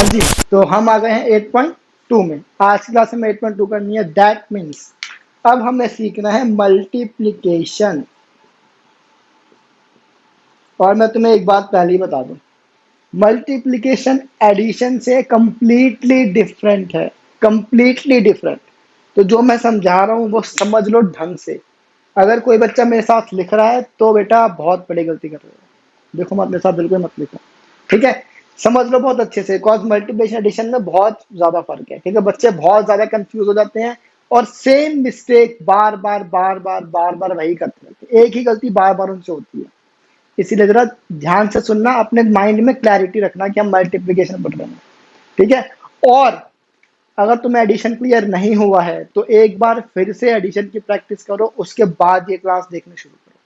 हाँ जी, तो हम आ गए हैं 8.2 में। आज की क्लास में 8.2 करनी है। दैट मीन्स अब हमें सीखना है मल्टीप्लिकेशन। और मैं तुम्हें एक बात पहले ही बता दूं, मल्टीप्लिकेशन एडिशन से कंप्लीटली डिफरेंट है, कंप्लीटली डिफरेंट। तो जो मैं समझा रहा हूँ वो समझ लो ढंग से। अगर कोई बच्चा मेरे साथ लिख रहा है तो बेटा आप बहुत बड़ी गलती कर रहे हो। देखो मत, मेरे साथ बिल्कुल मत लिखो, ठीक है? समझ लो बहुत अच्छे से, कॉज मल्टीप्लिकेशन एडिशन में बहुत ज्यादा फर्क है, ठीक है? बच्चे बहुत ज्यादा कंफ्यूज हो जाते हैं और सेम मिस्टेक बार बार बार बार बार बार वही करते रहते हैं। एक ही गलती बार बार उनसे होती है। इसीलिए जरा ध्यान से सुनना, अपने माइंड में क्लैरिटी रखना कि हम मल्टीप्लिकेशन पढ़ रहे हैं, ठीक है? और अगर तुम्हें एडिशन क्लियर नहीं हुआ है तो एक बार फिर से एडिशन की प्रैक्टिस करो, उसके बाद ये क्लास देखनी शुरू करो,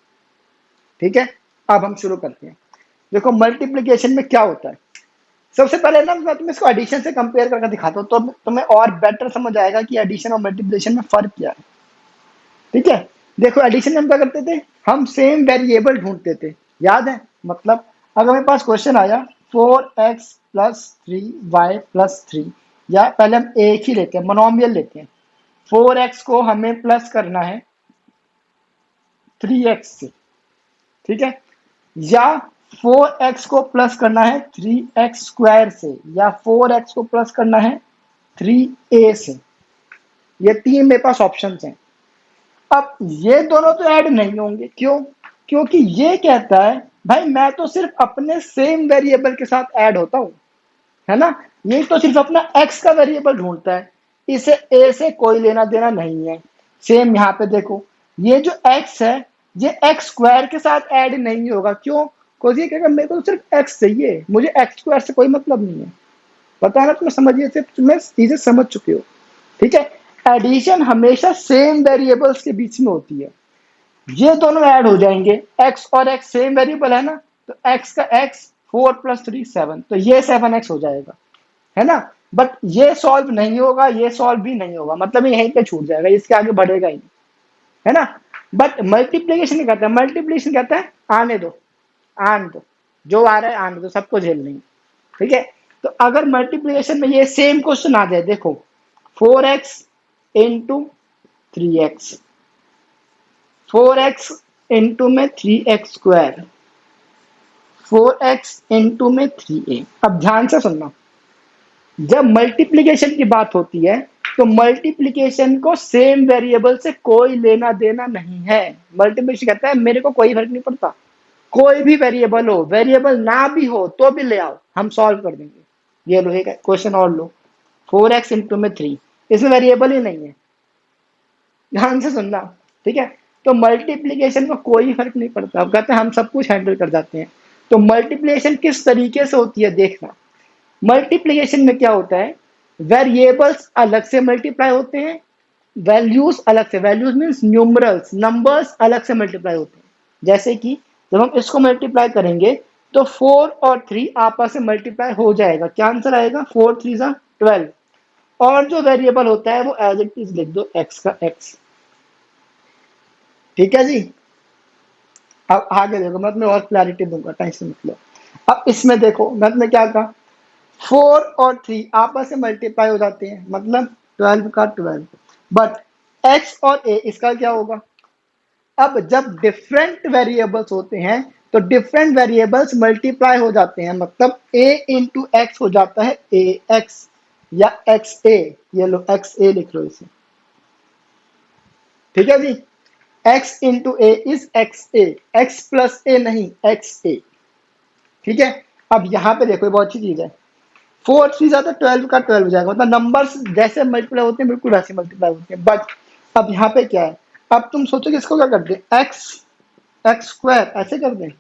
ठीक है? अब हम शुरू करते हैं। देखो मल्टीप्लिकेशन में क्या होता है। सबसे पहले ना मैं तुम्हें इसको एडिशन से कंपेयर करके दिखाता हूँ तो तुम्हें और बेटर समझ आएगा कि एडिशन और मल्टीप्लिकेशन में फर्क क्या है, ठीक है? देखो एडिशन में हम क्या करते थे, हम सेम वेरिएबल ढूंढते थे, याद है? मतलब अगर मेरे पास क्वेश्चन आया 4x+3y+3, या पहले हम एक ही लेते हैं, मोनोमियल लेते हैं। 4x को हमें प्लस करना है 3x से, ठीक है? या 4x को प्लस करना है 3x² से, या 4x को प्लस करना है 3a से। ये तीन मेरे पास ऑप्शंस हैं। अब ये दोनों तो ऐड नहीं होंगे, क्यों? क्योंकि ये कहता है भाई मैं तो सिर्फ अपने सेम वेरिएबल के साथ ऐड होता हूं, है ना? ये तो सिर्फ अपना x का वेरिएबल ढूंढता है, इसे a से कोई लेना देना नहीं है। सेम यहाँ पे देखो, ये जो x है ये x² के साथ ऐड नहीं होगा, क्यों? क्योंकि ये कहेगा मेरे को तो सिर्फ x चाहिए, मुझे x² से कोई मतलब नहीं है। पता है ना? तुम्हें समझिए, सिर्फ तुम्हें चीजें समझ चुके हो, ठीक है? एडिशन हमेशा सेम वेरिएबल्स के बीच में होती है। ये दोनों ऐड हो जाएंगे, x और x सेम वेरिएबल है ना, तो x का x 4+3 7, तो ये 7x हो जाएगा, है ना? बट ये सॉल्व नहीं होगा, ये सॉल्व भी नहीं होगा, मतलब ये यहीं पे छूट जाएगा, इसके आगे बढ़ेगा ही नहीं, है ना? बट मल्टीप्लीकेशन नहीं कहता है, मल्टीप्लीकेशन कहता है आने दो, आने दो, जो आ रहा है आने दो, सबको झेल नहीं, ठीक है? तो अगर मल्टीप्लीकेशन में ये सेम क्वेश्चन आ जाए, देखो 4x into 3x, 4x into में 3x², 4x इंटू में 3a। अब ध्यान से सुनना, जब मल्टीप्लिकेशन की बात होती है तो मल्टीप्लिकेशन को सेम वेरिएबल से कोई लेना देना नहीं है। मल्टीप्लिकेशन कहता है मेरे को कोई फर्क नहीं पड़ता, कोई भी वेरिएबल हो, वेरिएबल ना भी हो तो भी ले आओ, हम सॉल्व कर देंगे। ये लो एक क्वेश्चन और लो, 4x इंटू में 3, इसमें वेरिएबल ही नहीं है, ध्यान से सुनना, ठीक है? तो मल्टीप्लिकेशन में कोई फर्क नहीं पड़ता। अब कहते हैं हम सब कुछ हैंडल कर जाते हैं। तो मल्टीप्लिकेशन किस तरीके से होती है देखना। मल्टीप्लिकेशन में क्या होता है, वेरिएबल्स अलग से मल्टीप्लाई होते हैं, वैल्यूज अलग से, वैल्यूज मीन्स न्यूमरल्स, नंबर्स अलग से मल्टीप्लाई होते हैं। जैसे कि जब हम इसको मल्टीप्लाई करेंगे तो 4 और 3 आपस में मल्टीप्लाई हो जाएगा, क्या आंसर आएगा? 4 3 12। और जो वेरिएबल होता है वो एज इट इज लिख दो, x का x, ठीक है जी? अब आगे देखो, मैं तुम्हें और क्लैरिटी दूंगा, टेंशन मत लो। अब इसमें देखो मैंने क्या कहा, 4 और 3 आपस में मल्टीप्लाई हो जाते हैं, मतलब 12 का 12। बट x और a इसका क्या होगा? अब जब डिफरेंट वेरिएबल्स होते हैं तो डिफरेंट वेरिएबल्स मल्टीप्लाई हो जाते हैं, मतलब a इंटू एक्स हो जाता है ax या xa। ये लो xa लिख लो इसे, ठीक है जी? x into A is X A, X plus A नहीं, एक्स ए, ठीक है? अब यहाँ पे देखो बहुत अच्छी चीज है, 4 3 ज्यादा 12 का 12 हो जाएगा, मतलब नंबर्स जैसे मल्टीप्लाई होते हैं बिल्कुल वैसे मल्टीप्लाई होते हैं। बट अब यहाँ पे क्या है, अब तुम सोचो कि इसको क्या कर दें, x² ऐसे कर दें?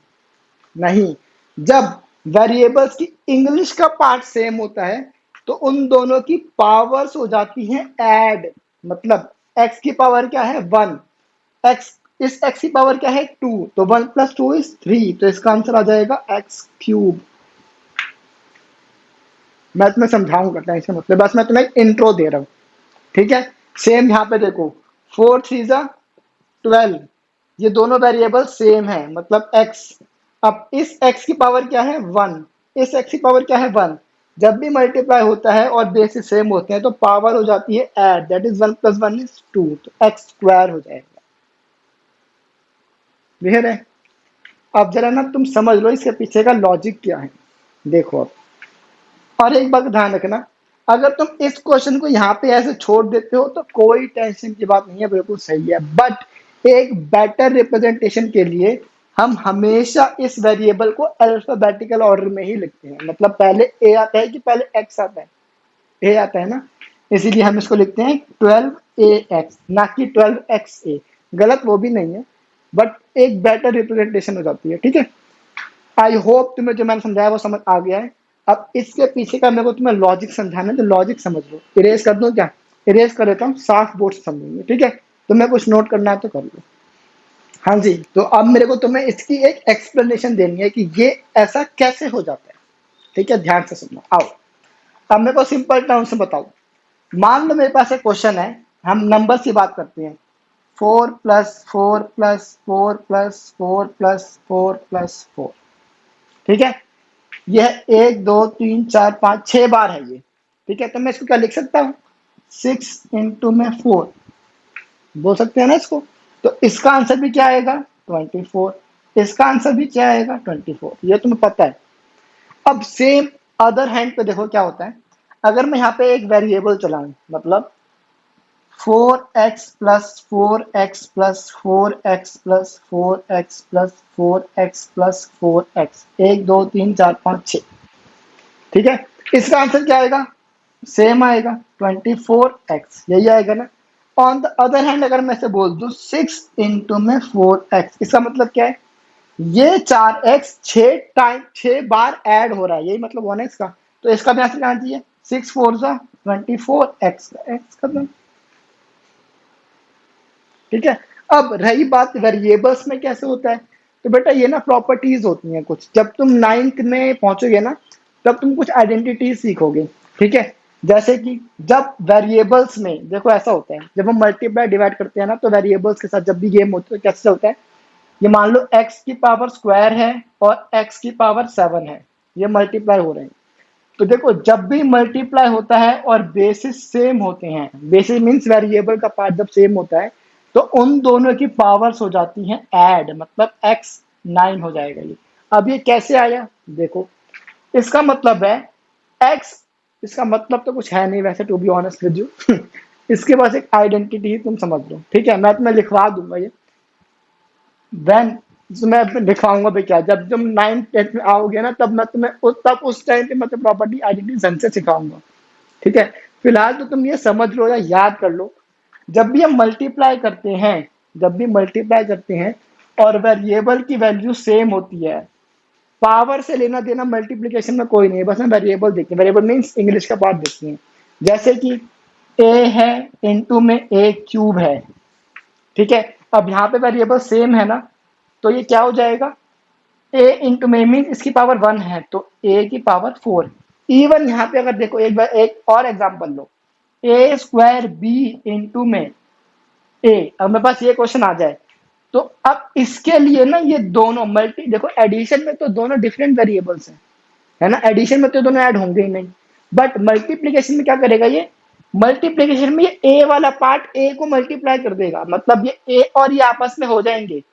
नहीं, जब वेरिएबल्स की इंग्लिश का पार्ट सेम होता है तो उन दोनों की पावर्स हो जाती हैं ऐड। मतलब x की पावर क्या है 1, x, इस x की पावर क्या है 2, तो 1 + 2 = 3, तो इसका आंसर आ जाएगा x³। मैं तुम्हें समझाऊंगा, टेंशन मतलब, बस मैं तुम्हें इंट्रो दे रहा हूँ, ठीक है? सेम यहाँ पे देखो, 4 3 12, ये दोनों वेरिएबल सेम है, मतलब x। अब इस x की पावर क्या है 1, इस x की पावर क्या है 1, जब भी मल्टीप्लाई होता है और बेसिस सेम होते हैं तो पावर हो जाती है ऐड, दैट इज 1 + 1 = 2, तो एक्स स्क्वायर हो जाएगा। क्लियर है? अब जरा ना तुम समझ लो इसके पीछे का लॉजिक क्या है। देखो अब, और एक बात ध्यान रखना, अगर तुम इस क्वेश्चन को यहाँ पे ऐसे छोड़ देते हो तो कोई टेंशन की बात नहीं है, बिल्कुल सही है। बट एक बेटर रिप्रेजेंटेशन के लिए हम हमेशा इस वेरिएबल को अल्फाबेटिकल ऑर्डर में ही लिखते हैं। मतलब पहले ए आता है कि पहले एक्स आता है? ए आता है ना, इसीलिए हम इसको लिखते हैं 12ax, ना कि 12xa। गलत वो भी नहीं है, बट एक बेटर रिप्रेजेंटेशन हो जाती है। ठीक है, आई होप तुम्हें जो मैंने समझाया वो समझ आ गया है। अब इसके पीछे का मेरे को तुम्हें लॉजिक समझाना है, तो लॉजिक समझ लो। इरेज कर दो क्या? इरेज कर देता हूँ, साफ बोर्ड से समझेंगे। ठीक है, तुम्हें कुछ नोट करना है तो कर लो। हाँ जी, तो अब मेरे को तुम्हें इसकी एक एक्सप्लेनेशन देनी है कि ये ऐसा कैसे हो जाता है। ठीक है, ध्यान से सुनना। आओ, अब मेरे को सिंपल टर्म से बताओ। मान लो मेरे पास एक क्वेश्चन है, हम नंबर की बात करते हैं। 4+4+4+4+4+4, ठीक है। यह 1 2 3 4 5 6 बार है ये। ठीक है, तो मैं इसको क्या लिख सकता हूँ? 6 × 4 बोल सकते हैं ना इसको। तो इसका आंसर भी क्या आएगा? 24। इसका आंसर भी क्या आएगा? 24। ये तुम्हें पता है। अब सेम अदर हैंड पे देखो क्या होता है। अगर मैं यहाँ पे एक वेरिएबल चलाऊं, मतलब 4x+4x+4x+4x+4x+4x 1 2 3 4 5 6, ठीक है। इसका आंसर क्या आएगा? सेम आएगा, 24x, यही आएगा ना। ऑन द अदर हैंड अगर मैं से बोल दूं 6 × 4x, इसका मतलब क्या है? ये 4x 6 बार ऐड हो रहा है, यही मतलब 1x का। तो इसका भी आंसर क्या आना चाहिए? 6 × 4 = 24x, एक्स खत्म। ठीक है। अब रही बात वेरिएबल्स में कैसे होता है, तो बेटा ये ना प्रॉपर्टीज होती हैं कुछ। जब तुम 9th में पहुंचोगे ना, तब तुम कुछ आइडेंटिटीज सीखोगे। ठीक है, जैसे कि जब वेरिएबल्स में देखो ऐसा होता है, जब हम मल्टीप्लाई डिवाइड करते हैं ना, तो वेरिएबल्स के साथ जब भी गेम होता है तो कैसे होता है? ये मान लो x की पावर स्क्वायर है और x की पावर 7 है, ये मल्टीप्लाई हो रहे हैं। तो देखो जब भी मल्टीप्लाई होता है और बेसिस सेम होते हैं, बेसिस मीन्स वेरिएबल का पार्ट जब सेम होता है, तो उन दोनों की पावर्स हो जाती हैं ऐड, मतलब x 9 हो जाएगा ये। अब ये कैसे आया देखो, इसका मतलब है x, इसका मतलब तो कुछ है नहीं वैसे, to be honest with you. इसके पास एक आइडेंटिटी ही तुम समझ लो। ठीक है, मैं तुम्हें लिखवा दूंगा ये वैन, मैं दिखाऊंगा भी क्या, जब तुम 9th 10th में आओगे ना, तब मैं तुम्हें तब उस टाइम पे मतलब प्रॉपर्टी आइडेंटिटी ढंग से सिखाऊंगा। ठीक है, फिलहाल तो तुम ये समझ लो या याद कर लो। जब भी हम मल्टीप्लाई करते हैं, जब भी मल्टीप्लाई करते हैं और वेरिएबल की वैल्यू सेम होती है, पावर से लेना देना मल्टीप्लिकेशन में कोई नहीं है, बस हम वेरिएबल देखते हैं। वेरिएबल मीन्स इंग्लिश का पार्ट देखते हैं। जैसे कि ए है इंटू में ए क्यूब है। ठीक है, अब यहाँ पे वेरिएबल सेम है ना, तो ये क्या हो जाएगा? ए इंटू में मीन इसकी पावर 1 है, तो ए की पावर 4। इवन यहाँ पे अगर देखो एक बार एक और एग्जांपल लो, ए स्क्वायर बी इंटू में ए। अब मेरे पास ये क्वेश्चन आ जाए, तो अब इसके लिए ना ये दोनों मल्टी, देखो एडिशन में तो दोनों डिफरेंट वेरिएबल्स हैं, है ना, एडिशन में तो दोनों ऐड होंगे ही नहीं। बट मल्टीप्लीकेशन में क्या करेगा ये? मल्टीप्लीकेशन में ये ए वाला पार्ट ए को मल्टीप्लाई कर देगा, मतलब ये ए और ये आपस में हो जाएंगे।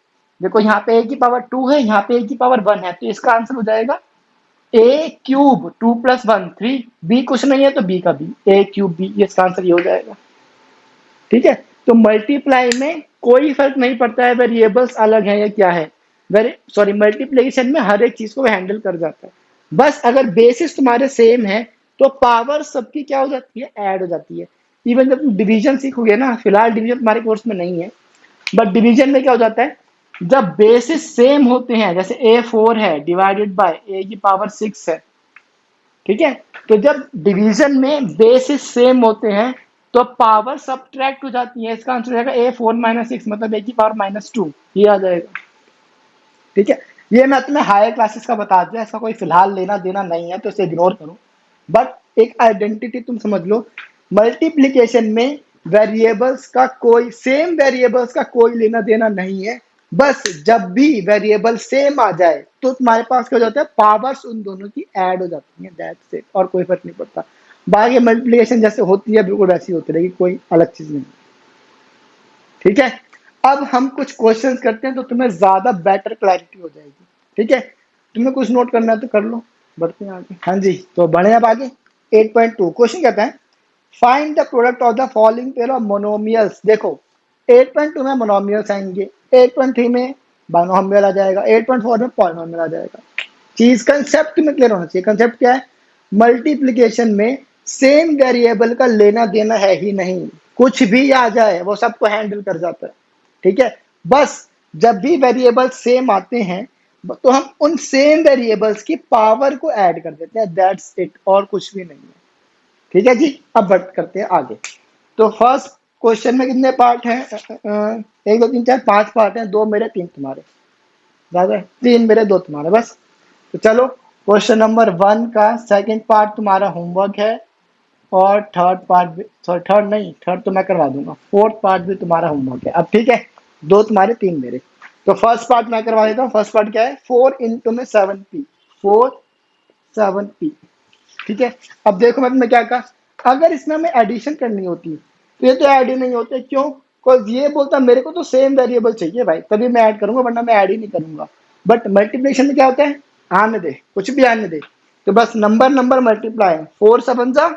देखो यहाँ पे ए की पावर 2 है, यहाँ पे ए की पावर 1 है, तो इसका आंसर हो जाएगा ए क्यूब 2 + 1 3। बी कुछ नहीं है तो बी का बी, ए क्यूब बी, ये इसका आंसर ये हो जाएगा। ठीक है, तो मल्टीप्लाई में कोई फर्क नहीं पड़ता है वेरिएबल्स अलग है या क्या है, वेरी सॉरी, मल्टीप्लिकेशन में हर एक चीज को हैंडल कर जाता है। बस अगर बेसिस तुम्हारे सेम है तो पावर सबकी क्या हो जाती है? ऐड हो जाती है। इवन जब तुम डिवीजन सीखोगे ना, फिलहाल डिवीजन तुम्हारे कोर्स में नहीं है, बट डिवीजन में क्या हो जाता है? जब बेसिस सेम होते हैं, जैसे A4 है डिवाइडेड बाय ए की पावर 6 है, ठीक है, तो जब डिवीजन में बेसिस सेम होते हैं तो पावर सब्ट्रैक्ट हो जाती है। इसका आंसर जाएगा A4 - 6, मतलब ए की पावर -2, ये आ जाएगा। ठीक है, ये मैं तुम्हें हायर क्लासेस का बता दिया, इसका कोई फिलहाल लेना देना नहीं है तो इसे इग्नोर करो। बट एक आइडेंटिटी तुम समझ लो, मल्टीप्लिकेशन में वेरिएबल्स का कोई, सेम वेरिएबल्स का कोई लेना देना नहीं है। बस जब भी वेरिएबल सेम आ जाए तो तुम्हारे पास क्या हो जाता है, पावर्स उन दोनों की ऐड हो जाती है, दैट्स इट, और कोई फर्क नहीं पड़ता। बाकी मल्टीप्लिकेशन जैसे होती है बिल्कुल वैसी होती रहेगी, कोई अलग चीज नहीं। ठीक है, अब हम कुछ क्वेश्चंस करते हैं तो तुम्हें ज्यादा बेटर क्लैरिटी हो जाएगी। ठीक है, तुम्हें कुछ नोट करना है तो कर लो, बढ़ते हैं आगे। हाँ जी, तो बढ़े अब आगे। 8.2 क्वेश्चन कहता है find the product of the following pair of monomials. देखो 8.2 में मोनोमियल्स आएंगे, 8.3 में बाइनोमियल आ जाएगा, 8.4 में पॉलिनोमियल आ जाएगा। चीज कंसेप्ट में क्लियर होना चाहिए। कंसेप्ट क्या है, मल्टीप्लीकेशन में सेम वेरिएबल का लेना देना है ही नहीं, कुछ भी आ जाए वो सबको हैंडल कर जाता है। ठीक है, बस जब भी वेरिएबल सेम आते हैं तो हम उन सेम वेरिएबल्स की पावर को ऐड कर देते हैं, दैट्स इट, और कुछ भी नहीं है। ठीक है जी, अब बढ़ करते हैं आगे। तो फर्स्ट क्वेश्चन में कितने पार्ट हैं, 1 2 3 4 5 पार्ट हैं, 2 मेरे 3 तुम्हारे, ज्यादा है? 3 मेरे 2 तुम्हारे, बस। तो चलो क्वेश्चन नंबर 1 का सेकंड पार्ट तुम्हारा होमवर्क है, और थर्ड पार्ट भी, सॉरी थर्ड नहीं, थर्ड तो मैं करवा दूंगा, फोर्थ पार्ट भी तुम्हारा होमवर्क है। अब ठीक है, 2 तुम्हारे 3 मेरे। तो फर्स्ट पार्ट मैं करवा देता हूँ। फर्स्ट पार्ट क्या है, 4 इंटू में 7p, 4 7p। ठीक है, अब देखो मैं तुम्हें क्या कहा, अगर इसमें हमें एडिशन करनी होती तो ये तो ऐड ही नहीं होते, क्यों? बिकॉज ये बोलता मेरे को तो सेम वेरिएबल चाहिए भाई, तभी मैं ऐड करूंगा, वरना मैं ऐड ही नहीं करूंगा। बट मल्टीप्लिकेशन में क्या होता है, आने दे, कुछ भी आने दे, तो बस नंबर नंबर मल्टीप्लाई, 4 7 जा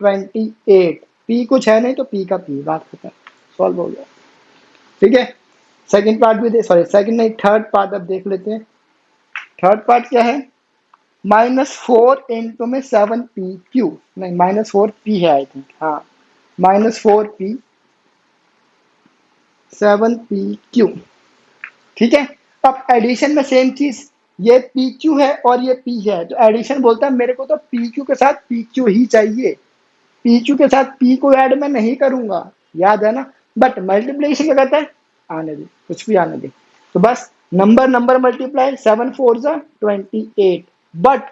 28, पी कुछ है नहीं तो पी का पी, बात खत्म, सॉल्व हो गया। ठीक है, सेकंड पार्ट भी दे, सॉरी सेकंड नहीं, थर्ड पार्ट अब देख लेते हैं। थर्ड पार्ट क्या है, -4 इंटू में 7p क्यू, नहीं -4p है आई थिंक, हाँ, -4p 7p क्यू। ठीक है, अब एडिशन में सेम चीज, ये पी क्यू है और ये पी है, तो एडिशन बोलता है मेरे को तो पी क्यू के साथ पी क्यू ही चाहिए, पी क्यू के साथ पी को ऐड मैं नहीं करूंगा, याद है ना। बट मल्टीप्लिकेशन क्या कहता है, आने दे, कुछ भी आने दे, तो बस नंबर नंबर मल्टीप्लाई, 7 4 जा 28, बट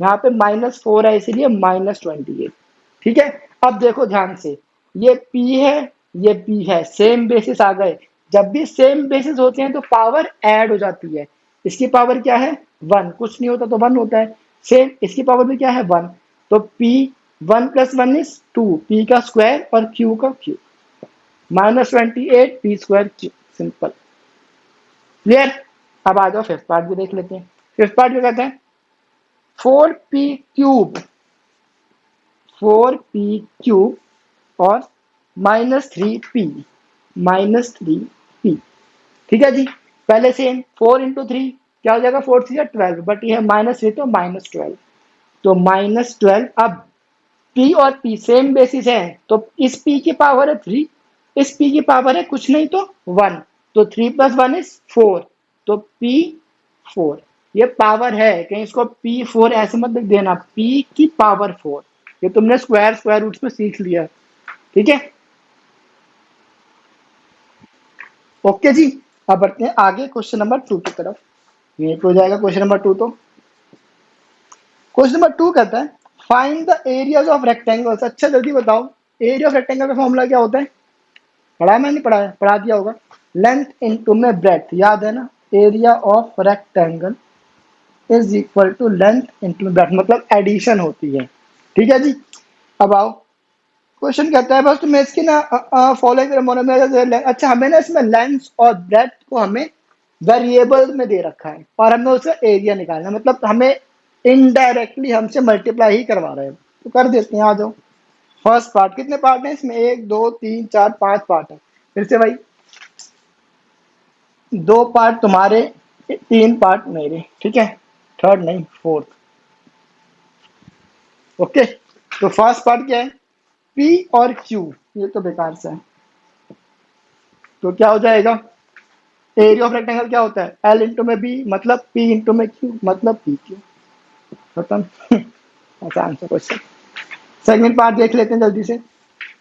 यहाँ पे -4 है इसीलिए -28। ठीक है, अब देखो ध्यान से, ये p है, ये p है, सेम बेसिस आ गए। जब भी सेम बेसिस होते हैं तो पावर ऐड हो जाती है। इसकी पावर क्या है, 1, कुछ नहीं होता तो 1 होता है। सेम इसकी पावर भी क्या है, 1, तो p 1 + 1 = 2, p का स्क्वायर और q का cube, -28 p² Q, simple, clear. अब आ जाओ फिफ्थ पार्ट भी देख लेते हैं। फिफ्थ पार्ट क्या कहते हैं, 4p³ 4p³ और -3p, -3p। ठीक है जी, पहले सेम 4 × 3 क्या हो जाएगा, 4 3 = 12, बट ये है -3 तो -12, तो -12। अब p और p सेम बेसिस है, तो इस p की पावर है 3, इस p की पावर है कुछ नहीं तो 1, तो 3 + 1 = 4, तो p4। ये पावर है, कहीं इसको p4 ऐसे मत लिख देना, p की पावर 4, ये तुमने स्क्वायर स्क्वायर रूट्स में सीख लिया। ठीक है, ओके जी। अब बढ़ते हैं आगे क्वेश्चन नंबर 2 की तरफ, यही हो जाएगा क्वेश्चन नंबर 2। तो क्वेश्चन नंबर 2 कहता है find the areas of rectangles. अच्छा जल्दी बताओ, एरिया ऑफ रेक्टेंगल का फॉर्मूला क्या होता है, पढ़ा है, मैंने पढ़ा है, पढ़ा दिया होगा, लेंथ इंटू में ब्रेथ, याद है ना। Area of rectangle is equal to length into में ब्रेथ, मतलब एडिशन होती है। ठीक है जी, अब आओ, क्वेश्चन कहता है बस तुम्हें इसकी ना फॉलोइंग, अच्छा हमें ना इसमें लेंथ और ब्रेथ को हमें वेरिएबल में दे रखा है, और हमें उसका एरिया निकालना है, मतलब हमें इनडायरेक्टली हमसे मल्टीप्लाई ही करवा रहे हैं, तो कर देते हैं, आ जाओ। फर्स्ट पार्ट, कितने पार्ट हैं इसमें, 1 2 3 4 5 पार्ट है, फिर से भाई 2 पार्ट तुम्हारे, 3 पार्ट मेरे। ठीक है, थर्ड नहीं, फोर्थ। ओके, तो फर्स्ट पार्ट क्या है, P और Q, ये तो बेकार सा है, तो क्या हो जाएगा, एरिया ऑफ रेक्टेंगल क्या होता है, L इंटू में B मतलब P इंटू में Q मतलब PQ, खत्म। आसान सा क्वेश्चन। सेकंड पार्ट देख लेते हैं जल्दी से।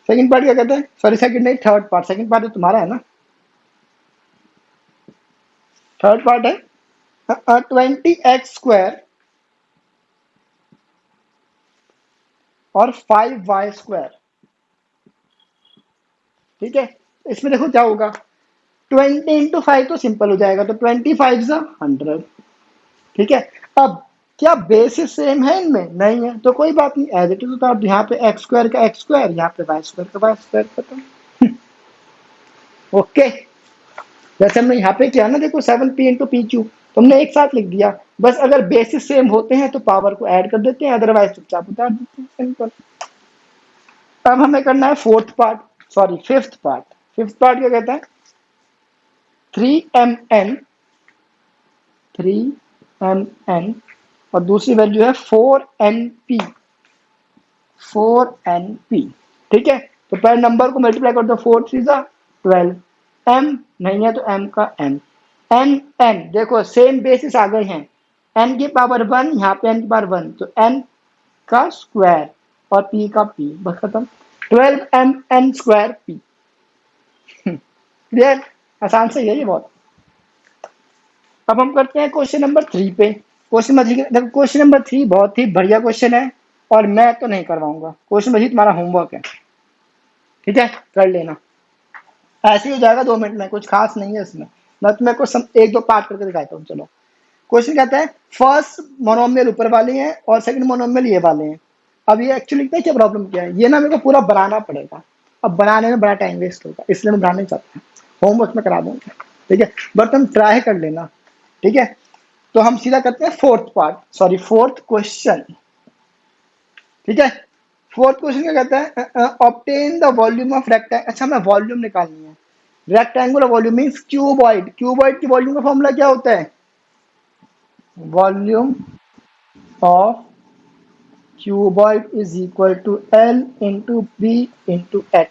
सेकंड पार्ट क्या कहता है, सॉरी सेकंड नहीं, थर्ड पार्ट, सेकंड पार्ट तो तुम्हारा है ना, थर्ड पार्ट है 20x² और 5y²। ठीक है, इसमें देखो क्या होगा, 20 इंटू 5 तो सिंपल हो जाएगा, तो 25 जा 100। ठीक है, अब क्या बेसिस सेम है इनमें? नहीं है, तो कोई बात नहीं, एज इट इज होता है। अब यहाँ पे एक्स स्क्वायर का एक्स स्क्वायर, यहाँ पे वाई स्क्वायर का वाई स्क्वायर, खत्म। ओके, जैसे हमने यहाँ पे किया ना, देखो 7p इंटू पी क्यू, तुमने एक साथ लिख दिया। बस अगर बेसिस सेम होते हैं तो पावर को ऐड कर देते हैं, अदरवाइज चुपचाप उतार देते हैं, सिंपल। अब हमें करना है fourth part, sorry fifth part. Fifth part क्या कहता है? 3mn, 3mn और दूसरी वैल्यू है 4np, 4np। ठीक है, तो पहले नंबर को मल्टीप्लाई कर दो, 4 3 जा 12, m नहीं है तो m का n, n देखो सेम बेसिस आ गए हैं, n की पावर 1, यहाँ पे n की पावर 1, तो n का स्क्वायर और p का p, बस खत्म। 12mn square p। क्लियर? आसान से है ये बहुत। अब हम करते हैं क्वेश्चन नंबर 3 पे। क्वेश्चन नंबर 3 बहुत ही बढ़िया क्वेश्चन है और मैं तो नहीं करवाऊंगा, क्वेश्चन नंबर 3 तुम्हारा होमवर्क है। ठीक है, कर लेना, ऐसे ही हो जाएगा 2 मिनट में, कुछ खास नहीं है इसमें। मैं तुम्हें क्वेश्चन एक दो पार्ट करके दिखाता हूँ। चलो, क्वेश्चन कहता है फर्स्ट मोनोमियल ऊपर वाले हैं और सेकंड मोनोमियल ये वाले हैं। अब ये एक्चुअली क्या प्रॉब्लम क्या है, ये ना मेरे को पूरा बनाना पड़ेगा, अब बनाने में बड़ा टाइम वेस्ट होगा, इसलिए मैं बनाना नहीं चाहता, होमवर्क में करा दूंगा। ठीक है, बट तुम ट्राई कर लेना। ठीक है, तो हम सीधा करते हैं fourth part, sorry fourth question. ठीक है, फोर्थ क्वेश्चन क्या कहता है? Obtain the volume of rectangle. अच्छा, मैं वॉल्यूम निकालनी है, rectangular volume means cuboid. Cuboid की वॉल्यूम का फॉर्मूला क्या होता है? Volume of cuboid is equal to L into B into H,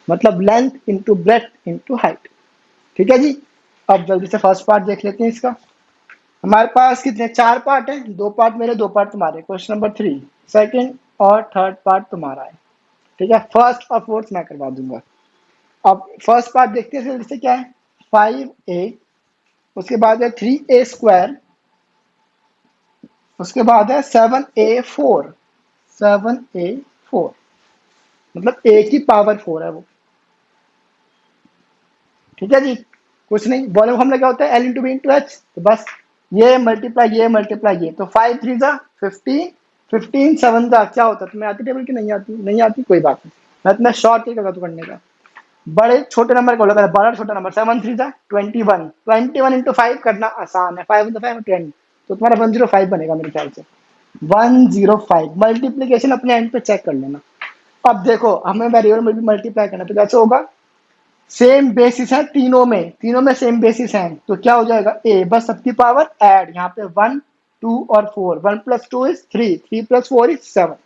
मतलब length into breadth into height. ठीक है जी, अब जल्दी से फर्स्ट पार्ट देख लेते हैं इसका। हमारे पास कितने 4 पार्ट हैं, 2 पार्ट मेरे 2 पार्ट तुम्हारे। क्वेश्चन नंबर 3 सेकंड और थर्ड पार्ट तुम्हारा है। ठीक है, फर्स्ट और फोर्थ मैं करवा दूंगा। अब फर्स्ट पार्ट देखते हैं जल्दी से, क्या है? 5a, उसके बाद है 3a स्क्वायर, उसके बाद है 7a4, 7a4 मतलब a की पावर 4 है वो। ठीक है जी, कुछ नहीं, वॉल्यूम फॉर्मूला क्या होता है? L into B into H, तो बस ये मल्टीप्लाई ये, तो 5 3 जा 15, 15 7 जा क्या होता है? तुम्हें आती टेबल की? नहीं आती, नहीं आती, कोई बात नहीं, मैं तुम्हें शॉर्ट ही करता करने का। बड़े छोटे नंबर को लगा, बड़ा छोटा नंबर 7 3 जा 21, 21 इंटू 5 करना आसान है, 5 इंटू 5 10, तो तुम्हारा 105 बनेगा मेरे ख्याल से, 105। मल्टीप्लीकेशन अपने एंड पे चेक कर लेना। अब देखो हमें वेरिएबल मल्टीप्लाई करना, तो कैसे होगा? सेम बेसिस है तीनों में सेम बेसिस है, तो क्या हो जाएगा? ए, बस सबकी पावर ऐड, यहाँ पे 1 2 और 4, 1 प्लस 2 इज 3, 3 प्लस 4 इज 7,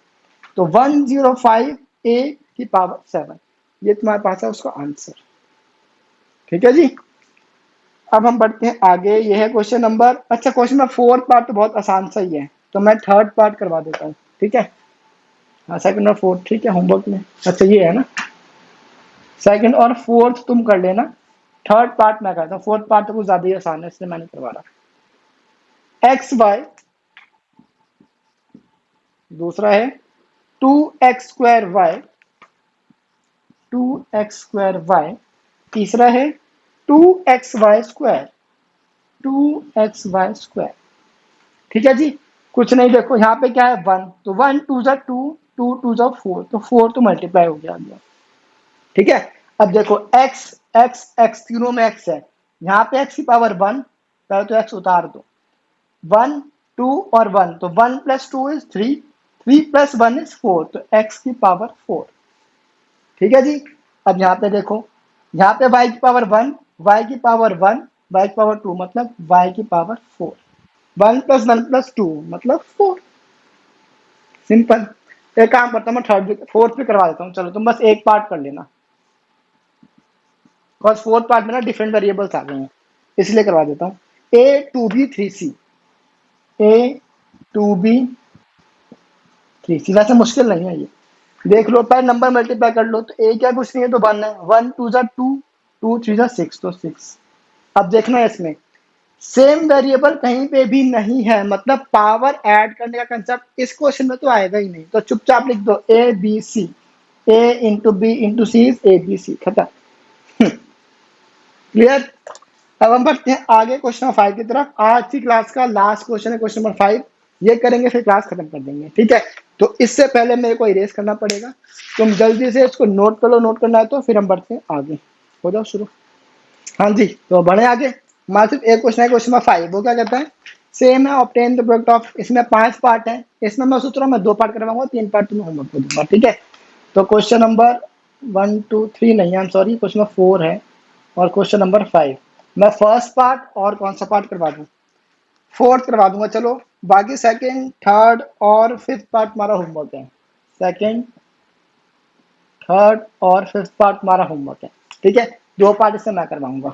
तो 105 ए की पावर 7, ये तुम्हारे पास है उसका आंसर। ठीक है जी, अब हम बढ़ते हैं आगे। ये है क्वेश्चन नंबर, अच्छा क्वेश्चन नंबर 4 पार्ट तो बहुत आसान सा ही है, तो मैं थर्ड पार्ट करवा देता हूँ। ठीक है, हाँ सेकंड और फोर्थ, ठीक है होमवर्क में, अच्छा ये है ना, सेकंड और फोर्थ तुम कर लेना, थर्ड पार्ट मैं करता हूँ। फोर्थ पार्ट तो कुछ ज्यादा ही आसान है, इसलिए मैंने करवा रहा। एक्स वाई, दूसरा है 2x square Y, 2x square Y, तीसरा है 2x Y square, 2x Y square. ठीक है जी, कुछ नहीं, देखो यहाँ पे क्या है 1, तो 1 2 जा 2, 2 2 जा 4, तो 4 तो मल्टीप्लाई हो गया। ठीक है, अब देखो x x x तीनों में x है, यहाँ पे x की पावर 1, पहले तो x उतार दो, 1 2 और 1, तो 1 प्लस 2 इज 3, 3 प्लस 1 इज 4, तो x की पावर 4। ठीक है जी, अब यहाँ पे देखो, यहाँ पे y की पावर 1, y की पावर 1, y की पावर 2, मतलब y की पावर 4, 1 प्लस 2 मतलब 4, सिंपल। एक काम करता हूँ, मैं थर्ड फोर्थ भी करवा देता हूँ, चलो तुम बस एक पार्ट कर लेना, बिकॉज फोर्थ पार्ट में ना डिफरेंट वेरिएबल्स आ गए हैं, इसलिए करवा देता हूँ। A2B3C, A2B3C, वैसे मुश्किल नहीं है ये, देख लो पहले नंबर मल्टीप्लाई कर लो, तो ए क्या कुछ नहीं है तो 1 है, 1 2 जा 2, 2 3 जा 6, तो 6। अब देखना है इसमें सेम वेरिएबल कहीं पे भी नहीं है, मतलब पावर ऐड करने का कंसेप्ट इस क्वेश्चन में तो आएगा ही नहीं, तो चुपचाप लिख दो A B C, A into B into C is A B C, खत्म। क्लियर। अब हम बढ़ते हैं आगे क्वेश्चन नंबर 5 की तरफ। आज की क्लास का लास्ट क्वेश्चन है क्वेश्चन नंबर 5, ये करेंगे फिर क्लास खत्म कर देंगे, ठीक है। तो इससे पहले मेरे को इरेज करना पड़ेगा, तुम जल्दी से इसको नोट कर लो, नोट करना है तो फिर हम बढ़ते हैं आगे। हो जाओ शुरू। हाँ जी, तो बढ़े आगे। हमारा सिर्फ एक क्वेश्चन है क्वेश्चन नंबर 5, वो क्या कहता है, सेम है ऑब्टेन द प्रोडक्ट ऑफ, इसमें 5 पार्ट है, इसमें मैं सोच रहा हूँ मैं 2 पार्ट करवाऊंगा, 3 पार्ट तुम्हें होमवर्क को दूंगा, ठीक है। तो क्वेश्चन नंबर 1 2 3 नहीं, I am sorry, question number 4 है और क्वेश्चन नंबर 5 मैं फर्स्ट पार्ट और कौन सा पार्ट करवा दूं, फोर्थ करवा दूंगा, चलो। बाकी सेकंड, थर्ड और फिफ्थ पार्ट हमारा होमवर्क है। सेकंड, थर्ड और फिफ्थ पार्ट हमारा होमवर्क है, ठीक है। 2 पार्ट इससे मैं करवाऊंगा।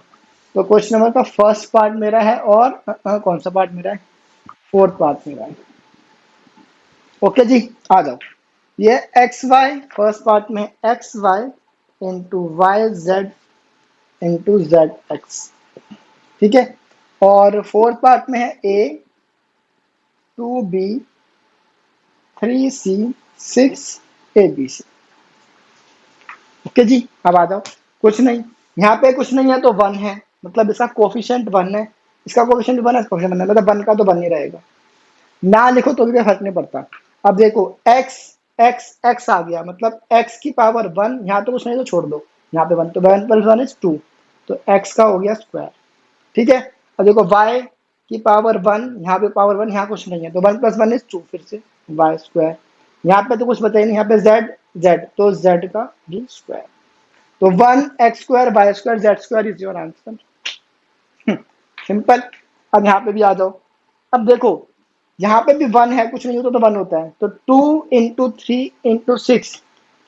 तो क्वेश्चन नंबर का फर्स्ट पार्ट मेरा है और कौन सा पार्ट मेरा है, फोर्थ पार्ट मेरा है। ओके जी, आ जाओ। ये एक्स वाई फर्स्ट पार्ट में X Y into Y Z into Z X, ठीक है। और फोर्थ पार्ट में है ए 2b 3c 6abc। ओके जी, अब आ जाओ। कुछ नहीं, यहाँ पे कुछ नहीं है तो 1 है, मतलब इसका कोफिशिएंट 1 है, इसका कोफिशिएंट 1 है, इसका कोफिशिएंट 1 है, मतलब 1 का तो 1 ही रहेगा, ना लिखो तो भी कोई फर्क नहीं पड़ता। अब देखो x x x आ गया, मतलब x की पावर 1, यहाँ तो कुछ नहीं तो छोड़ दो, यहाँ पे 1 तो 1 + 1 = 2, तो x का हो गया स्क्वायर, ठीक है। अब देखो y की पावर 1, यहाँ पे पावर 1, यहाँ कुछ नहीं है तो 1 + 1 = 2, फिर से y स्क्वायर, यहाँ पे तो कुछ बचा ही नहीं, यहाँ पे z तो z का भी स्क्वायर, तो 1x² y² z² is your answer. Simple. अब यहाँ पे भी आ जाओ। अब देखो यहाँ पे भी 1 है, कुछ नहीं होता तो 1 होता है, तो 2 × 3 × 6,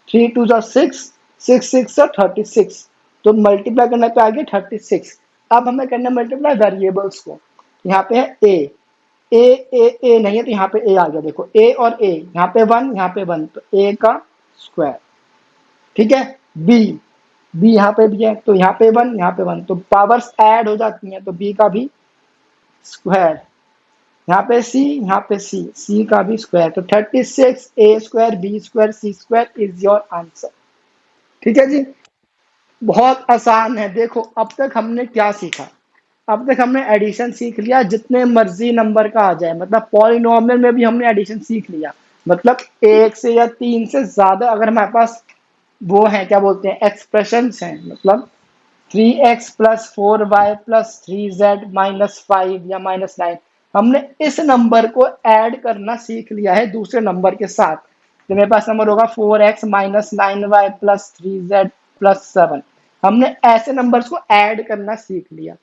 3 2 = 6, 6 6 = 36, तो मल्टीप्लाई करने पे आ गया 36। अब हमें करना मल्टीप्लाई वेरिएबल्स को, यहाँ पे है ए नहीं है तो यहाँ पे ए आ गया, देखो ए और ए, यहाँ पे 1 यहाँ पे 1, तो ए का स्क्वायर, ठीक है। बी यहाँ पे भी है तो यहाँ पे 1 यहाँ पे 1, तो पावर्स ऐड हो जाती हैं, तो बी का भी स्क्वायर, यहाँ पे सी का भी स्क्वायर, तो 36 a² b² c² is your answer, ठीक है जी। बहुत आसान है। देखो अब तक हमने क्या सीखा, अब तक हमने एडिशन सीख लिया, जितने मर्जी नंबर का आ जाए, मतलब पॉलिनोमियल में भी हमने एडिशन सीख लिया, मतलब 1 से या 3 से ज्यादा अगर हमारे पास वो है, क्या बोलते हैं, एक्सप्रेशंस हैं, मतलब 3x + 4y + 3z - 5 या -9, हमने इस नंबर को ऐड करना सीख लिया है दूसरे नंबर के साथ। तो मेरे पास नंबर होगा 4x - 9y + 3z + 7, हमने ऐसे नंबर्स को ऐड करना सीख लिया,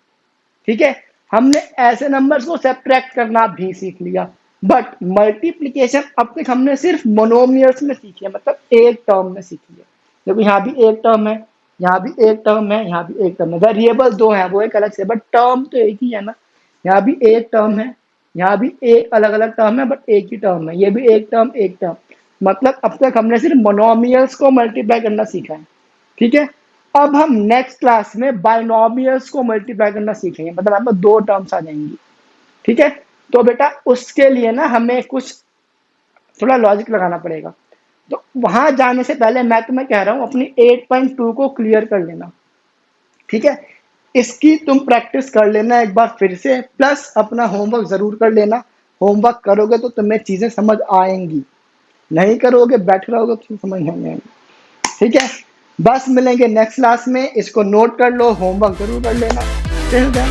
ठीक है। हमने ऐसे नंबर्स को सेपरेट करना भी सीख लिया, बट मल्टीप्लिकेशन अब तक हमने सिर्फ मोनोमियल्स में सीखी है, मतलब एक टर्म में सीखी है। देखो यहाँ भी एक टर्म है, यहाँ भी एक टर्म है, यहाँ भी एक टर्म है, वेरिएबल 2 है वो एक अलग से, बट टर्म तो एक ही है ना। यहाँ भी एक टर्म है, यहाँ भी एक अलग अलग टर्म है, बट एक ही टर्म है, ये भी एक टर्म, मतलब अब तक हमने सिर्फ मोनोमियल्स को मल्टीप्लाई करना सीखा है, ठीक है। अब हम नेक्स्ट क्लास में बाइनोमियल्स को मल्टीप्लाई करना सीखेंगे, मतलब आपको 2 टर्म्स आ जाएंगी, ठीक है। तो बेटा उसके लिए ना हमें कुछ थोड़ा लॉजिक लगाना पड़ेगा, तो वहां जाने से पहले मैं तुम्हें कह रहा हूं अपनी 8.2 को क्लियर कर लेना, ठीक है। इसकी तुम प्रैक्टिस कर लेना एक बार फिर से, प्लस अपना होमवर्क जरूर कर लेना। होमवर्क करोगे तो तुम्हें चीजें समझ आएंगी, नहीं करोगे बैठ रहोगे तो समझ नहीं आएंगी, ठीक है। बस मिलेंगे नेक्स्ट क्लास में, इसको नोट कर लो, होमवर्क जरूर कर लेना। Till then,